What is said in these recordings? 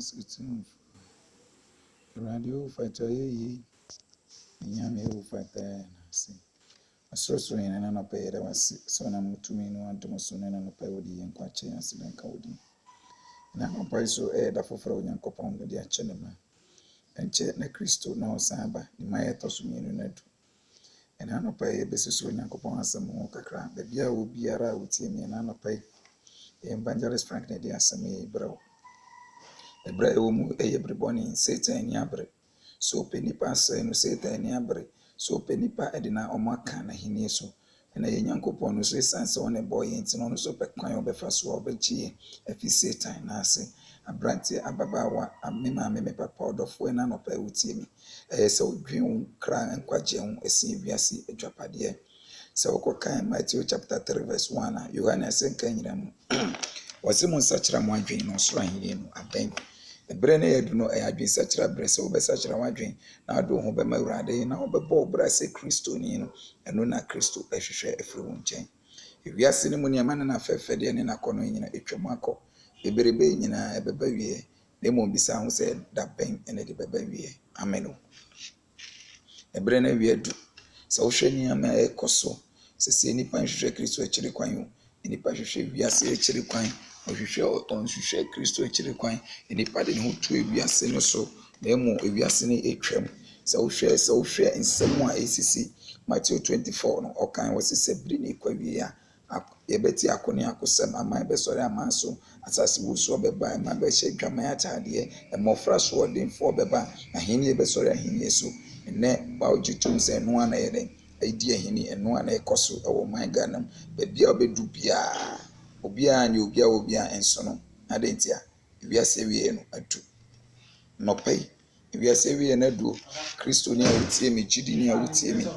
sitting radio fighter ye Yami fighter see. A sorcerer and an opera that was so I'm to me no one to Musson and opera and quache and silent cowdy. Now price so air that for Fraudian Copon with their chenema. And chet ne Christo no samba, the Maya Tosumino. And I no pay a basis when Yankopon some more crack. The beer will be around with him and I no pay. Evangelist Frank Nadia Same bro. The bread will move everybody Satan yabre. So penny pass no Satan yabre. So penny pa edina omaka na hineso. And a Yankopon who says sans on a boy and on so pequine of the first war belchie. If he Satan nasi. A branty ababawa a mima me papa of when I no pay with him. So dream cry and quajem a CVC a drapadia. So Kokai Matthew chapter 3 verse 1. You are not saying was him on such a one dream or swine a bank. A brain do not have been such a breast over such a one dream. Now do home by my rade, now by Bob Brassy Christonino, and no not Christo, I should share a fluent chain. If you are ceremony a man and a fair fedian in a corner in a chomaco, a berry baby in a baby, they won't be sound said that bank and a baby. Ameno. A brain we do. So shania me koso. Se se nipa nhwehwe Kristo akiri kwan nipa hwehwe wiase akiri kwan ohwehwe onhwehwe Kristo akiri kwan nipa de ne ho tu wiase no so na emu wiase ne etwam so hwɛ nsɛm a esisi Matthew 24 no ɔkan wɔ se bri ne kwa wia yɛbɛti akone akosɛm aman bɛsɔre aman so asase wusu ɔbɛba aman bɛhyɛ dwaman ataadeɛ mmɔfra so ɔdenfo ɔbɛba ahenie bɛsɔre ahenie so nnɛ ba ogitum sɛ no ana yɛden idea hini eno ana ekoso ewo man ganam be bia obedu bia obia ne obia enso no adentia wiase wie no adu no pay wiase wie na du Kristo ni awutie me gidi ni awutie me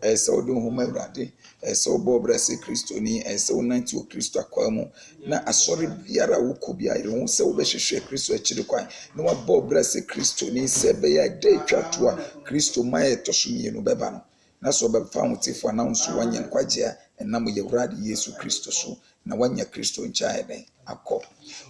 esa odo homa urade esa obo brase Kristo ni esa onanti o Kristo akwamu na asori biara wuko bia ire se obehwehwe Kristo akiri kwan na wabo brase Kristo ni se be ya de twatoa Kristo maye tosumie no beba no na so be fa hotifo na nso wanya nkwagye enam ye wurade Yesu Kristo so na wanya Kristo nchae akọ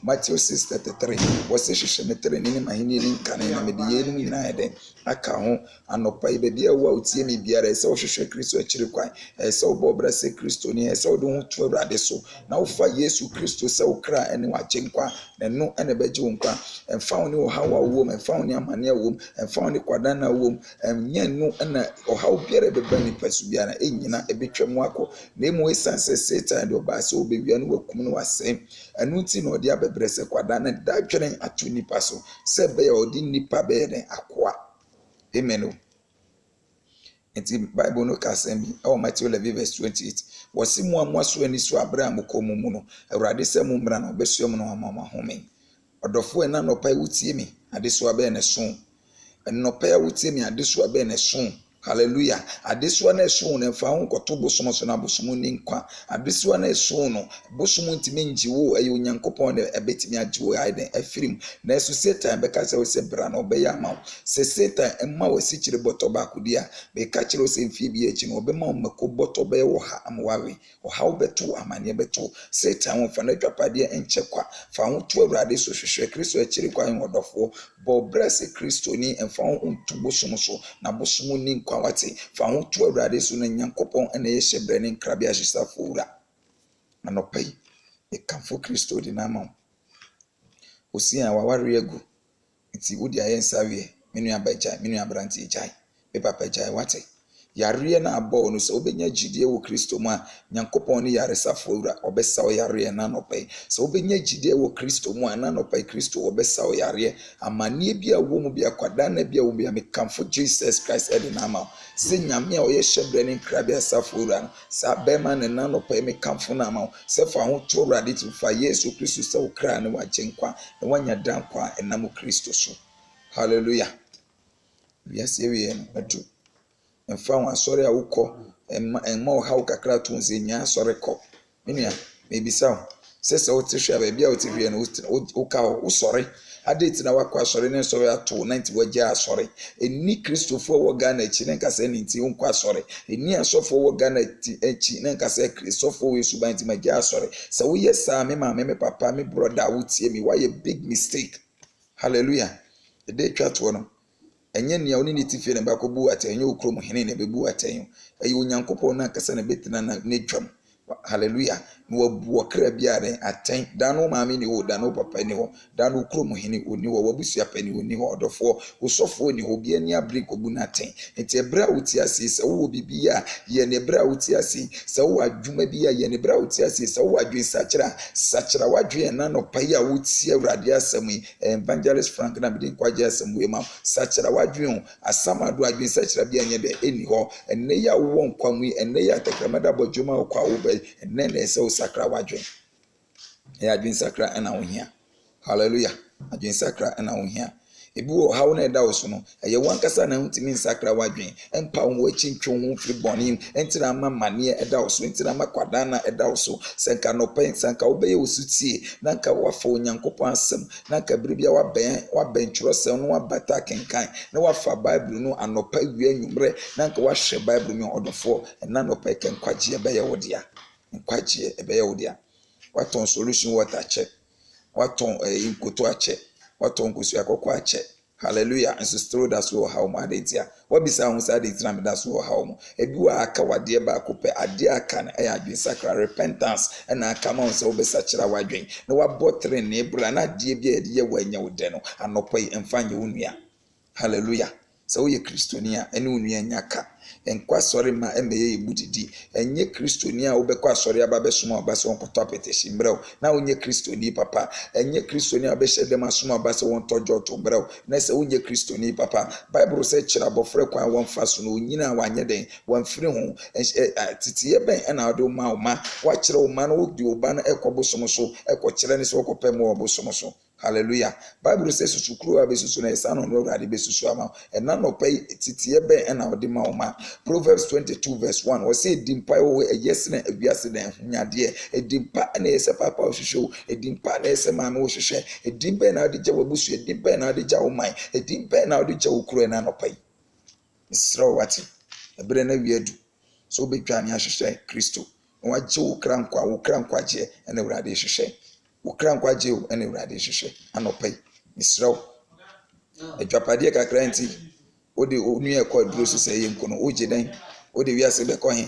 Matthew 6:33 wose hwehwe metere ni mahini ni nkane na mediye ni nyina ede aka ho anopa ibedi awu utie mi biara ese wo hwehwe Kristo akiri kwan ese wo bobra se Kristo ni ese wo do ho tu wurade so na wo fa Yesu Kristo se wo kra ene wache nkwa na no ene beje wo nkwa emfa wo ni wo hawa wo emfa wo ni amane wo emfa wo ni kwadana wo emnya no ena ohaw biara beba ni pasu biara enyina ebetwam akọ na emu esanse Satan de oba se obewia no wakum no wase anuti no de abebrese kwada na dadwene atu nipa so se be ya odi nipa be ne akoa amen. Enti Bible no ka sem bi o Matthew 11 verse 28 wasi mu amwaso ani so Abraham ko mu no awurade se mu mra na obesuam no amama home odofo ena no pa wutie mi ade so abe ne so eno pa wutie mi ade so abe ne so. Hallelujah. Adesua na eso na fa ho koto bosom so na bosom ni nkwa. Adesua na eso no bosom ntimi njiwo ayi onyankopon na ebetimi ajiwo aiden afirim. Na eso Satan be ka se wo se bra na obeya ma. Se Satan emma wasi kire boto ba kudia be ka kire wo se mfi bi echi no obema mmako boto be wo ha amwawe. Wo ha obeto amane beto. Satan wo fa na dwapade enche kwa. Fa ho to awurade so hwehwe Kristo akiri kwa ngodofo. Bo brese Kristo ni emfa ho ntu bosom so na bosom ni nkwa wati fa ho to awurade so na nyankopon ene ye hyebre ne nkrabia hysafo wura anopai e kamfo Kristo di na ma osia waware agu nti wodi ayensa wie menu abaja menu abranti ejai be papa ejai wati yare na abo no so obenya gidie wo Kristo mu a nyankopon ne yare safo wura obesa o yare na nopai so obenya gidie wo Kristo mu a na nopai Kristo obesa o yare amane bia wo mu bia kwada na bia wo bia mekamfo Jesus Christ edi na ma se nyame a o ye hyebre ne nkrabia safo wura no sa bema ne na nopai mekamfo na ma se fa ho to wurade to fa Yesu Kristo se wo kra ne wa chenkwa ne wanya dankwa enam Kristo so. Hallelujah. Wiase wie no adu emfa wa sori awukọ emma o ha ukakra to nze nya sori kọ menua mebisa sese o ti hwe ba bia o ti hwe no o ka o sori adeti na wakọ sori ne sori ato 90 wagya sori eni Kristofo wo Ghana chi ne nkasa ni nti nkwa sori eni asofo wo Ghana chi ne nkasa Kristofo we suban ti magya sori se wo yesa me ma me papa me brother wo tie mi why a big mistake. Hallelujah. The day chat one. Enye nia oni ne tifie ne bakobu atenyo okrom hene ne bebu atenyo. Eyi onyankopon na kasa ne betina na nedwam. Hallelujah. No wabu okra bia den aten. Dano maame ni ho, dano papa ni ho. Dano okrom hene oni ho, wabusua pani oni ho odofo. Osofo ni ho bia ni abri kobu na ten. Enti ebra uti ase se wo bibia ye ne ebra uti ase se wo adwuma bia ye ne ebra uti ase se wo adwen sachira wadwen na no pai a wuti awrade asem Evangelist Frank na bidin kwaje asem we ma sachira wadwen asamado adwen sachira bia nye de eni ho enne ya wo nkwamu enne ya tekramada bodwuma okwa wo be enne na ese sakra wadwen ya adwen sakra na wo hia. Hallelujah. Adwen sakra na wo hia. Ebi wo hawo na eda wo so no eye wankasa na ntimi nsakra wadwen empa wo achintwo ho firi bonim entira ama mane eda wo so entira ama kwada na eda wo so senka no pen senka wo beye wo sutie na nka wafa onyankopon asem na nka biribia waben churosel no wabata kenkan na wafa bible no anopa wi anwumre na nka wahwe bible mi odofo na no pe kenkwaje beye wo dia nkwaje beye wo dia waton solution water check waton inkoto ache waton kusu akoko ache. Hallelujah. And so still that's what how my dear. What be sound side that's what how ebi wa aka wade ba kope ade aka na adwen sakra repentance and I come on so be sachira wadwen na wabotre na ebra na de bia de ye wanya wode no anopai emfanye wonua. Hallelujah. So ye Kristonia ene wonua nyaka enkwa sori ma emeye ebudidi enye Kristonia obekwa sori aba besuma obase wonkoto apetishi mbreo na onye Kristoni papa enye Kristonia obehye dem asuma obase wontojo to mbreo na se onye Kristoni papa Bible say kira bofre kwa wonfa so no nyina wanye den wonfiri ho titiye ben ena ado ma oma wa kira o ma no odi oba na ekobosom so ekokire ne se okopem obosom so. Hallelujah. Bible says sukuru abesusu na esano no rade besusu ama ena no pay titiye ben ena odi ma oma. Proverbs 22 verse 1 was say dimpa we yes na abiase na hunyade edimpa na ese papa ohwehwe edimpa na ese maame ohwehwe edimpa na odi gya wabusu edimpa na odi gya woman edimpa na odi gya okuru na no pay isro wati ebre na wiedu so betwa ne ahwehwe Kristo wa gye wo krankwa gye na urade hwehwe wo krankwa gye na urade hwehwe anopai isro edwapade kakra nti ode onu ekọ duro so sey nkono oje dan ode wiase be ko he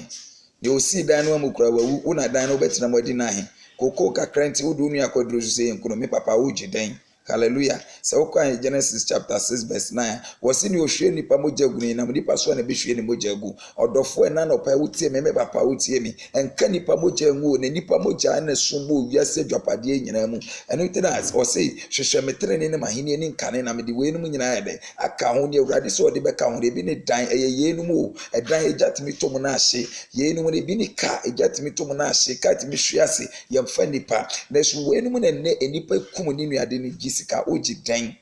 de osi dan no amukura wawu una dan no betina modi na he koko kakra nti ode onu ekọ duro so sey nkono me papa oje dan. Hallelujah. So kwa Genesis chapter 6 verse 9 wasi ni ohwe nipa moja gu ni na nipa so na be hwe ni moja gu odofo na no pa wutie me papa wutie mi enka nipa moja ngu na nipa moja na sumbo wiase dwapade nyina mu eno tena o say hwehwe metre ne mahini ni nkane na me de we nu nyina ede aka ho ne awurade so de be ka ho de bi ne dan eye nu mu edan ejatimi to mu na ahye ye nu mu ne bi ni ka ejatimi to mu na ahye ka timi hwe ase yemfa nipa na so we nu mu ne enipa kum ni nuade ni sika oji den.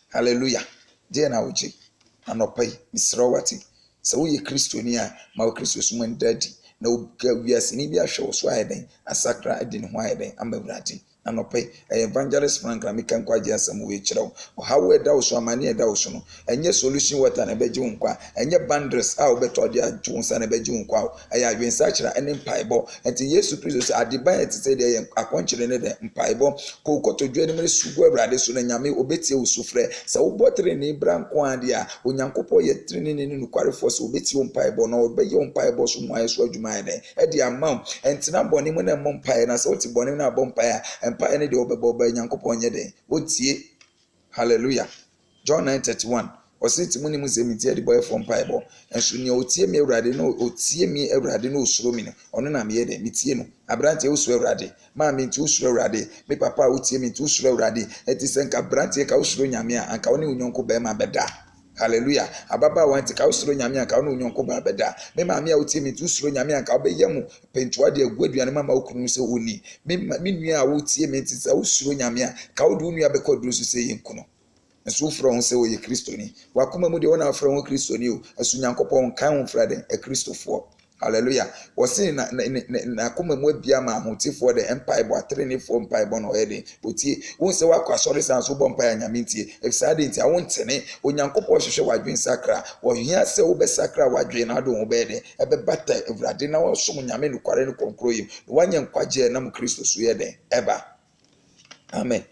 Hallelujah. Je na oji anopai misrawati se wo ye Kristoni a ma wo Kristo so man dadi na wiase ni bia hwe wo so ayeden asakra adi ne ho ayeden amawurade anopai Evangelist Frank na meka nkwaje asem we kirew o hawo eda wo so amane eda wo so no enye solution water na beji nkwa enye bandres a obeto de adwo nsa na beji nkwa aya adwensa kira ene mpaibo enti Yesu Kristo se adiban eti de akonkyere ne de mpaibo ko kotodwe ne mere sugu awurade so na nyame obetie wo sufre se wo botre ne branko ade a onyankopɔ ye trene ne nukware fo se obetie wo mpaibo na obeye wo mpaibo so mo ayeso adwuma ede edi amam enti na boni mu na mo mpae na se wo ti boni na bo mpae empa ene de obeba nyankopon nye de otie. Hallelujah. John 9:31 ositi muni muzemiti de boy from Bible enso ne otie mi awurade no otie mi awurade no osuro mi no ono na me ye de mitie no abrante osuro awurade ma me nti osuro awurade me papa otie mi nti osuro awurade eti senka abrante ka osuro nyame a anka woni unyonko be ma beda. Hallelujah. Ababa wanti ka usuro nyame anka woni unyonko ba beda me maame a otie mi nti usuro nyame anka obeyam pentua de aguaduane mama okunu se oni me nua a otie mi nti sa usuro nyame a ka wodi nua be ko duro so se yinkuno nso fro ho se wo ye Kristoni wakoma mu de wona afro ho Kristoni o asu nyankopon kan ho frade e Kristofo. Hallelujah. Wasi na akoma mu abia ma ahotifo de empire bo atrene fo empire bo no ede otie won se wakwa sori san so bo empire nyame ntie efisade ntie awon tene onyankopon hwehwe wadwen sakra wo hia se wo be sakra wadwen na do wo be de ebe bata evrade na wo som nyame no kware no konkro yim wanye nkwaje na mu Kristo so ye de eba. Amen.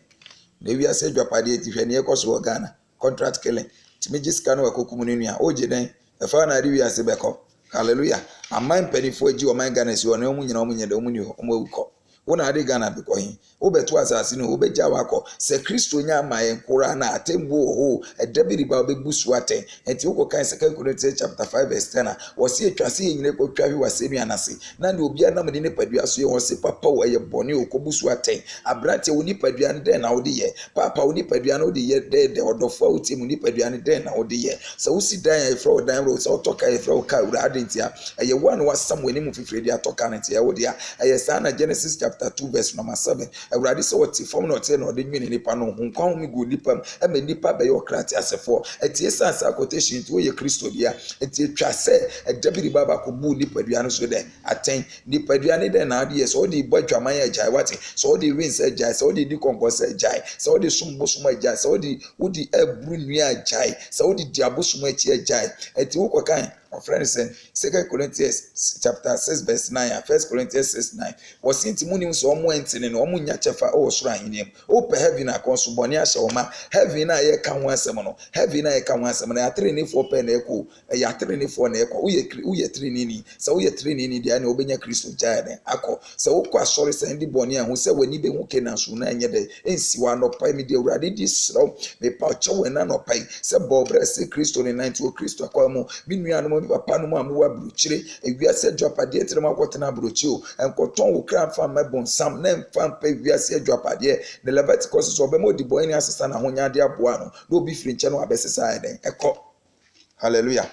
na wiase adwapade ti hwe ne ekoso Ghana contract killing timi gisika no wakokum ne nua oje den efa na ade wiase beko hallelujah aman penifo agi o man Ghana si ona mu nyina o nyede o mu ni o mu awuko wona ade Ghana beko hin obeto asase no obegya wako se Kristo nya amaye nkora na atembu ho edabiri ba obebusu aten enti ukokan 2 Corinthians chapter 5 verse 10 wose etwase nyine kwatwa hwe wasemi anase na ne obi anam ne padua so ye wose papa wo ye bone okobusu aten abrante wo ni padua ne den na wo de ye papa wo ni padua no de ye de odofo wo timu ni padua ne den na wo de ye se wo si dan ye fro dan ro se otoka ye fro ka ura adentia ye one wasam wani mu fifire dia toka ne tie wo dia ye sa na Genesis chapter 2 verse number 7 awurade se woti fom na ote na ode nwene nipa no hunkwan mi go nipa ema nipa be yo krati asefo etie sansa quotation ti wo ye Kristo dia etie twa se edabiri baba ko bu nipa dua no so de aten nipa dua ne de na ade so ode bodwaman ya jai wate so ode rinse ajai so ode decompose ajai so ode sumbosum ajai so ode wodi ebru nua ajai so ode diabosum achi ajai etie wo kokan our friend said 2 Corinthians chapter 6 verse 9 1 Corinthians 6:9 was inti munim so omo entene no omo nya chefa o soro ahinem o pe heaven akonso bone ahye o ma heaven na ye ka ho asem no heaven na ye ka ho asem na ya tere ni fo pe na eko ya tere ni fo na eko uye tere ni se uye tere ni dia na obenya Kristo jaade akọ se wo kwa sori se ndi bone ahu se wani be hu kenan so na anye de ensi wa no pa mi de urade di sro me pa chowe na no pa se bobre se Kristo ni 90 o Kristo akọ mu binua no papa no mu amuwa bruchire ewiase adwapade etere makotena bruchi o enkoton wo kra fa mabon sam na mfa mpa ewiase adwapade ne Leviticus so be mo di boy ni asesa na honyade aboa no do bi firi nche no abesesa eden eko hallelujah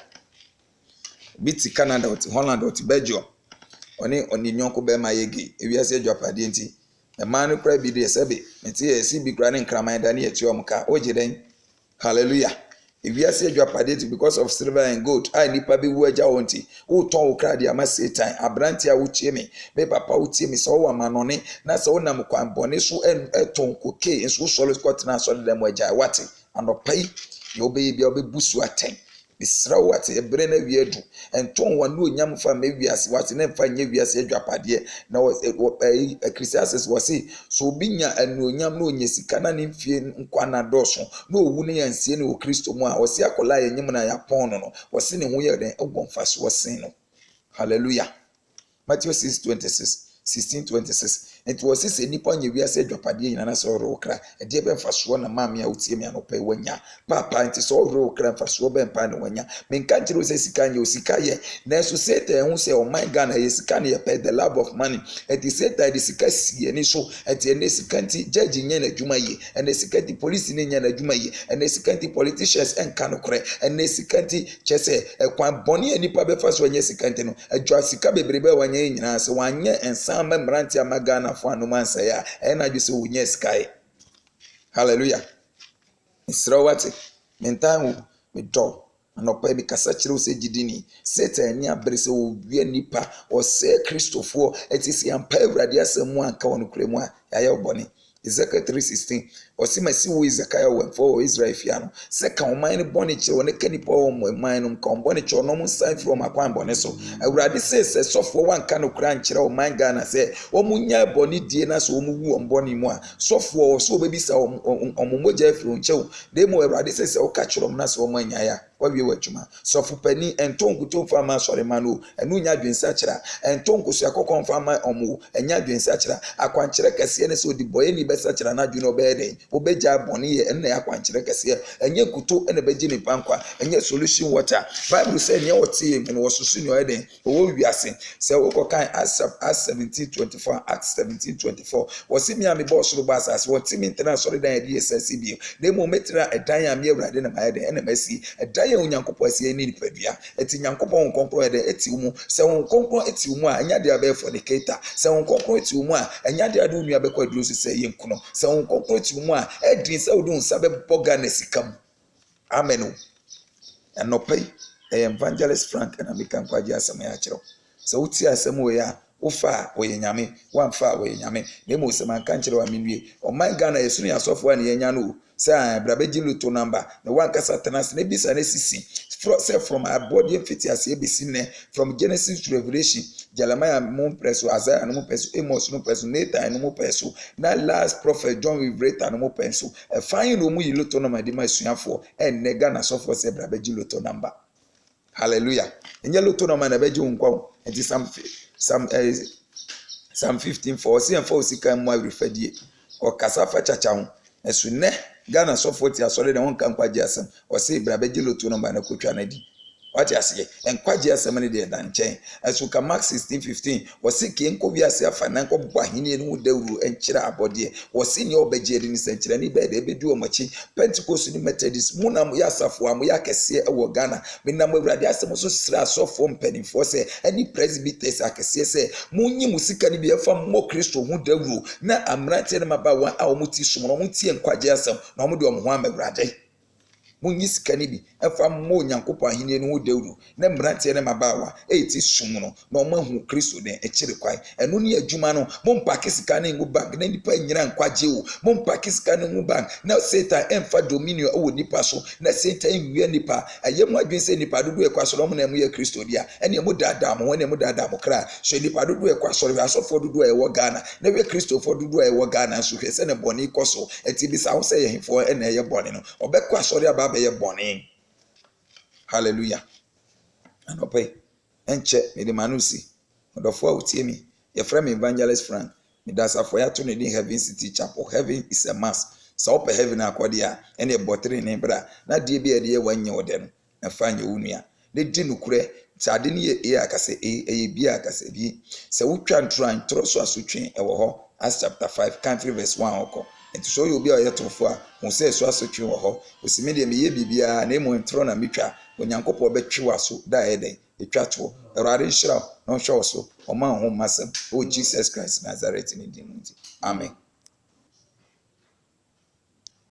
biti Canada oti Holland oti Belgium oni nyonko be ma yegi ewiase adwapade enti e man no kra bi de sebe enti e si bi kra ne nkraman da ne eti omka oje den hallelujah. If you say you are paid because of silver and gold, I nipa be wager onti. Who ton wo kradi ama Satan. Abrantia wuchie me. Me papa wuchie me so wa manone. Na so na mkwan bone so ton koke enso so scott na so dem wager wati. Anopai you be busu aten. Bisra wati ebre na wiedu enton wanu onyam fa ma wiase wati na mfa nya wiase adwapade na Ecclesiastes wasi so binya anu onyam na onyesika na ne mfie nkwa na doso na owu ne yansie ne o Kristo mu a wasi akola yanyim na yapon no wasi ne ho ye den egwonfa so wasi no hallelujah Matthew 16:26 it was say nipa nya wiase adwapade nyina na so rokra e de be mfaso na maame a utie me anopa wanya papa nti so rokra mfaso be mpa na wanya menka kire se sika nya osika ye na so Satan hu say oh my God na ye sika na ye pay the love of money it is Satan the sika sie ni so et ene sika nti judge nya na adwuma ye ene sika nti police ni nya na adwuma ye ene sika nti politicians enka no kore ene sika nti chese ekwan boni nipa be faso nya sika nti no adwa sika bebrebe wanya nyina se wanya ensan ma mranti amagana fo anumansa ya ena ju se wunye sky hallelujah israwati mentan me do anopa bi kasa kire se gidini Satan ni abrese wo wie nipa o se Kristofo etisi ampa awrade asemu anka wonu kremu a ya oboni Ezekiel 3:16 osimasi wo Ezekiel wemfo Israel fiano se ka oman ne boni kire woni kanipa wo man no ka boni kire no mu sign from akwan boni so awrade se sofo wanka no kra nkire oman Ghana se omunya boni die na so omuwu omboni mu a sofo so obebisa omomoja afiro nchew demo awrade se o ka kire na so omanya ya wawie wachuma sofu pani entonku to fama sore manu enu nya dwensa kira entonku so akokon fama omu enya dwensa kira akwankyere kase ne so di boye ni besa kira na dwene obeden obeja boni ye enne akwankyere kase enye kuto ene beji ni pankwa enye solution water bible say ne wotie me wo susu ni oyeden owo wiase se okokan Acts 17:24 Acts 17:24 wosimi ami boss ro basas wotimi international sore dan ye ssb demo metra edan ami awrade na mayeden ene masi ya unyankopɔ asie ni nipadua eti nyankopɔ nkonkro ede eti umu se nkonkro eti umu a anya de abe fornicator se nkonkro eti umu a anya de adu nua be kwaduro se ye nkuno se nkonkro eti umu a edin se odun sabe boga na sikam amen anopai evangelist Frank na mekan kwaji asem ya kiro se uti asem wo ya ufa oye nyame wamfa oye nyame nemo se man kan kire wa minwie o my Ghana yesunu asofo na yenya no say brabeji luto number na wankasa tenas na bisa na sisi from our body fit as ebisine from Genesis to Revelation Jeremiah no preso Isaiah no preso Amos no preso Nathan no preso na last prophet John Revelator no preso e fine no mu yiloto no made masuafo e nega na sofo se brabeji loto number hallelujah enye loto no na beji nkwa enti Psalm 15 for see and for sika mu refadie o kasafa chacha ho esu ne Ghana sofo ti asore de won kan kwaje asem o se brabeji loto no na kotwa na di what you say and kwaje asem ne de dan chen esu ka Mark 16:15 wo se ke nko bi ase afa na nko bwa hini ne dawuru enkyira abode wo se ne obejeri ni senkyira ni be de bedu o machi Pentecost ni Methodist mu na ya asafo am ya kese e wo Ghana me na mwurade asem so sira asofo mpanifo se ani presbyters akese se munyi musika ni bi efa mo Kristo hu dawuru na amrate ne mabawa a wo muti sum no muti enkwaje asem na mo de o ho amwurade munyi sika ni bi efa mo Nyankopɔn ahene no dawuru na mbrante ne mabawa eti sum no na o mahu Kristo ne ekire kwai eno ne adwuma no mo mpake sika ne ngu bag na nipa nyira nkwaje o mo mpake sika ne ngu bag na Satan emfa dominion o nipa so na Satan enwie nipa ayemu adwen se nipa dodo ekwaso mo na mu ye Kristo dia ene mo dada mo ene mo dada mo kra so nipa dodo ekwaso asofo dodo e wo Ghana na we Kristo fo dodo e wo Ghana so hwese ne bone ikoso eti bisa ho se ye hifo ene ye bone no obekwaso ria ba ye bone hallelujah anope enche me de manusi odofo awutie mi ye frame evangelist Frank me das afo ya to ne din Heaven City Chapel. Heaven is a must so up heaven akode a ene botre ne bra na de bi ede ye wanye wode no na fanye wunua de di nukure sade ne ye akase ye bi akase bi se wutwa ntran troso asotwe e wo ho Acts chapter 5 country verse 1 oko enti so yo bi a yetofo a ho se so asotwe wo ho osimi de me ye bibia na emo ntro na mitwa Onyankopɔ betwe waso da eden etwa to Awurade nhyira no hwe so o ma ho masem o Jesus Christ Nazareth ni din. Amen.